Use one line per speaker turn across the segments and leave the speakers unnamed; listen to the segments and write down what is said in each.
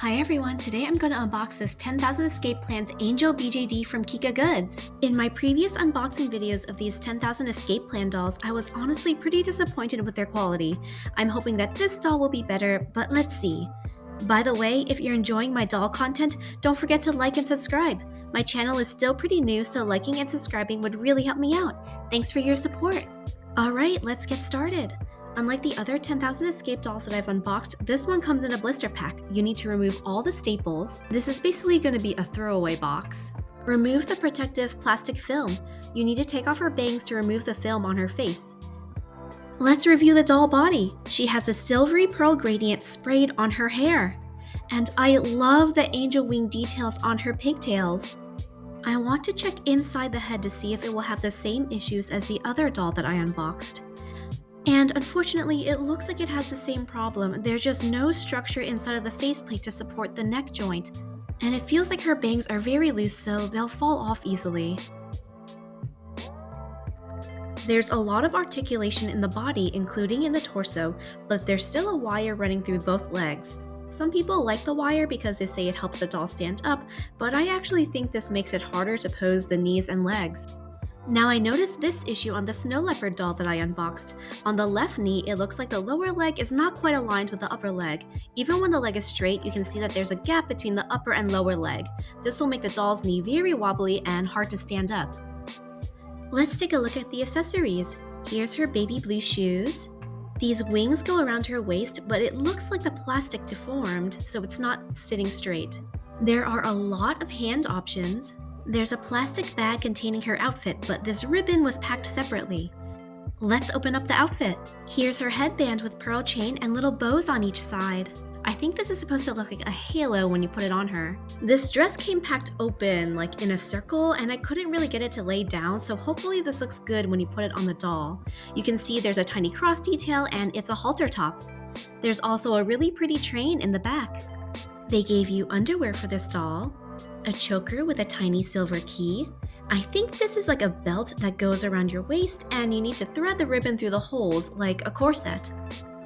Hi everyone, today I'm going to unbox this 10,000 Escape Plans Angel BJD from Kika Goods. In my previous unboxing videos of these 10,000 Escape Plan dolls, I was honestly pretty disappointed with their quality. I'm hoping that this doll will be better, but let's see. By the way, if you're enjoying my doll content, don't forget to like and subscribe. My channel is still pretty new, so liking and subscribing would really help me out. Thanks for your support. Alright, let's get started. Unlike the other 10,000 Escape dolls that I've unboxed, this one comes in a blister pack. You need to remove all the staples. This is basically going to be a throwaway box. Remove the protective plastic film. You need to take off her bangs to remove the film on her face. Let's review the doll body. She has a silvery pearl gradient sprayed on her hair. And I love the angel wing details on her pigtails. I want to check inside the head to see if it will have the same issues as the other doll that I unboxed. And unfortunately, it looks like it has the same problem. There's just no structure inside of the faceplate to support the neck joint. And it feels like her bangs are very loose, so they'll fall off easily. There's a lot of articulation in the body, including in the torso, but there's still a wire running through both legs. Some people like the wire because they say it helps the doll stand up, but I actually think this makes it harder to pose the knees and legs. Now I noticed this issue on the snow leopard doll that I unboxed. On the left knee, it looks like the lower leg is not quite aligned with the upper leg. Even when the leg is straight, you can see that there's a gap between the upper and lower leg. This will make the doll's knee very wobbly and hard to stand up. Let's take a look at the accessories. Here's her baby blue shoes. These wings go around her waist, but it looks like the plastic deformed, so it's not sitting straight. There are a lot of hand options. There's a plastic bag containing her outfit, but this ribbon was packed separately. Let's open up the outfit. Here's her headband with pearl chain and little bows on each side. I think this is supposed to look like a halo when you put it on her. This dress came packed open, like in a circle, and I couldn't really get it to lay down, so hopefully this looks good when you put it on the doll. You can see there's a tiny cross detail and it's a halter top. There's also a really pretty train in the back. They gave you underwear for this doll, a choker with a tiny silver key. I think this is like a belt that goes around your waist and you need to thread the ribbon through the holes like a corset.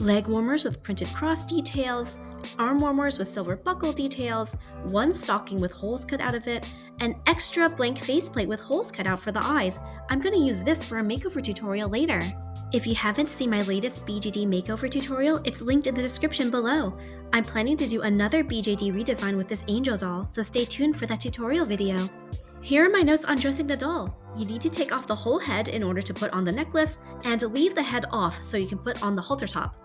Leg warmers with printed cross details, arm warmers with silver buckle details, one stocking with holes cut out of it, an extra blank faceplate with holes cut out for the eyes. I'm going to use this for a makeover tutorial later. If you haven't seen my latest BJD makeover tutorial, it's linked in the description below. I'm planning to do another BJD redesign with this angel doll, so stay tuned for that tutorial video. Here are my notes on dressing the doll. You need to take off the whole head in order to put on the necklace, and leave the head off so you can put on the halter top.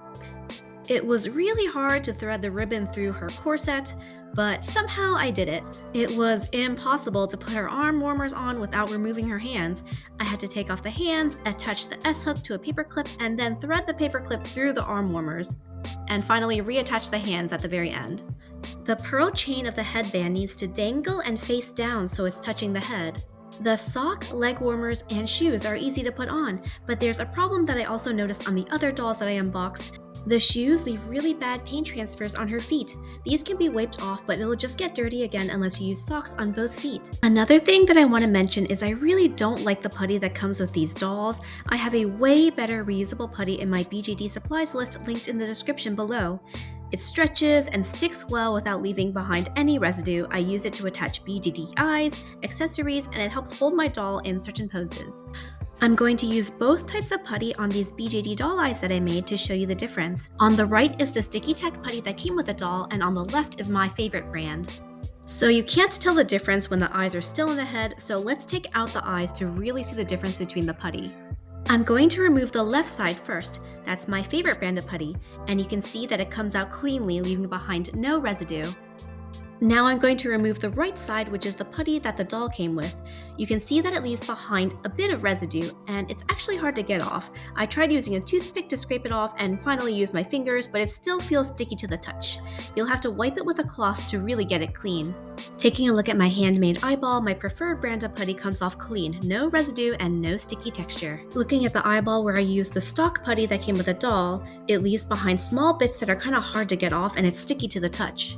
It was really hard to thread the ribbon through her corset, but somehow I did it. It was impossible to put her arm warmers on without removing her hands. I had to take off the hands, attach the S-hook to a paper clip, and then thread the paper clip through the arm warmers, and finally reattach the hands at the very end. The pearl chain of the headband needs to dangle and face down so it's touching the head. The sock, leg warmers, and shoes are easy to put on, but there's a problem that I also noticed on the other dolls that I unboxed. The shoes leave really bad paint transfers on her feet. These can be wiped off, but it'll just get dirty again unless you use socks on both feet. Another thing that I want to mention is I really don't like the putty that comes with these dolls. I have a way better reusable putty in my BJD supplies list linked in the description below. It stretches and sticks well without leaving behind any residue. I use it to attach BJD eyes, accessories, and it helps hold my doll in certain poses. I'm going to use both types of putty on these BJD doll eyes that I made to show you the difference. On the right is the Sticky Tack putty that came with the doll, and on the left is my favorite brand. So you can't tell the difference when the eyes are still in the head, so let's take out the eyes to really see the difference between the putty. I'm going to remove the left side first. That's my favorite brand of putty, and you can see that it comes out cleanly, leaving behind no residue. Now I'm going to remove the right side, which is the putty that the doll came with. You can see that it leaves behind a bit of residue, and it's actually hard to get off. I tried using a toothpick to scrape it off and finally used my fingers, but it still feels sticky to the touch. You'll have to wipe it with a cloth to really get it clean. Taking a look at my handmade eyeball, my preferred brand of putty comes off clean, no residue and no sticky texture. Looking at the eyeball where I used the stock putty that came with the doll, it leaves behind small bits that are kind of hard to get off and it's sticky to the touch.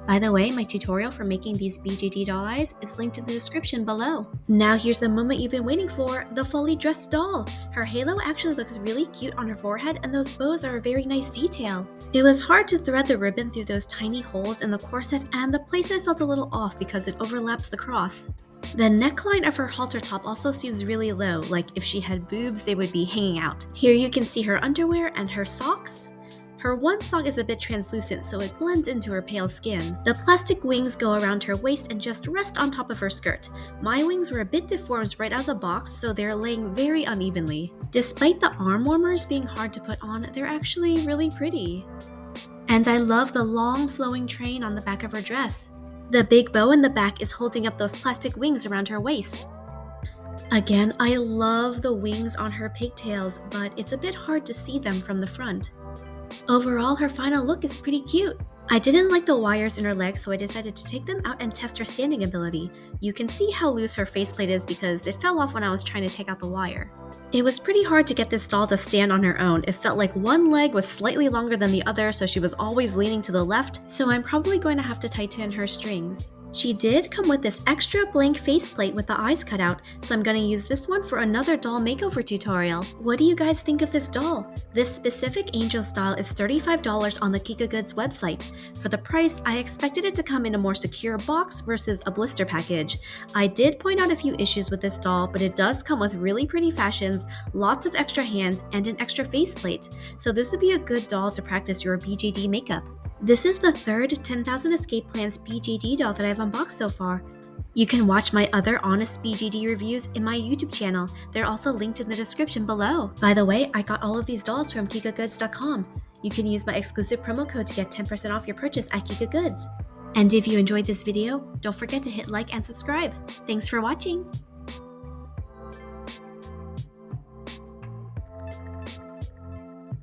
By the way, my tutorial for making these BJD doll eyes is linked in the description below. Now here's the moment you've been waiting for, the fully dressed doll. Her halo actually looks really cute on her forehead and those bows are a very nice detail. It was hard to thread the ribbon through those tiny holes in the corset and the placement felt a little off because it overlaps the cross. The neckline of her halter top also seems really low, like if she had boobs they would be hanging out. Here you can see her underwear and her socks. Her one sock is a bit translucent, so it blends into her pale skin. The plastic wings go around her waist and just rest on top of her skirt. My wings were a bit deformed right out of the box, so they're laying very unevenly. Despite the arm warmers being hard to put on, they're actually really pretty. And I love the long flowing train on the back of her dress. The big bow in the back is holding up those plastic wings around her waist. Again, I love the wings on her pigtails, but it's a bit hard to see them from the front. Overall, her final look is pretty cute. I didn't like the wires in her legs, so I decided to take them out and test her standing ability. You can see how loose her faceplate is because it fell off when I was trying to take out the wire. It was pretty hard to get this doll to stand on her own. It felt like one leg was slightly longer than the other, so she was always leaning to the left, so I'm probably going to have to tighten her strings. She did come with this extra blank faceplate with the eyes cut out, so I'm going to use this one for another doll makeover tutorial. What do you guys think of this doll? This specific angel style is $35 on the Kika Goods website. For the price, I expected it to come in a more secure box versus a blister package. I did point out a few issues with this doll, but it does come with really pretty fashions, lots of extra hands, and an extra faceplate, so this would be a good doll to practice your BJD makeup. This is the third 10,000 Escape Plans BJD doll that I've unboxed so far. You can watch my other honest BJD reviews in my YouTube channel. They're also linked in the description below. By the way, I got all of these dolls from KikaGoods.com. You can use my exclusive promo code to get 10% off your purchase at Kika Goods. And if you enjoyed this video, don't forget to hit like and subscribe. Thanks for watching!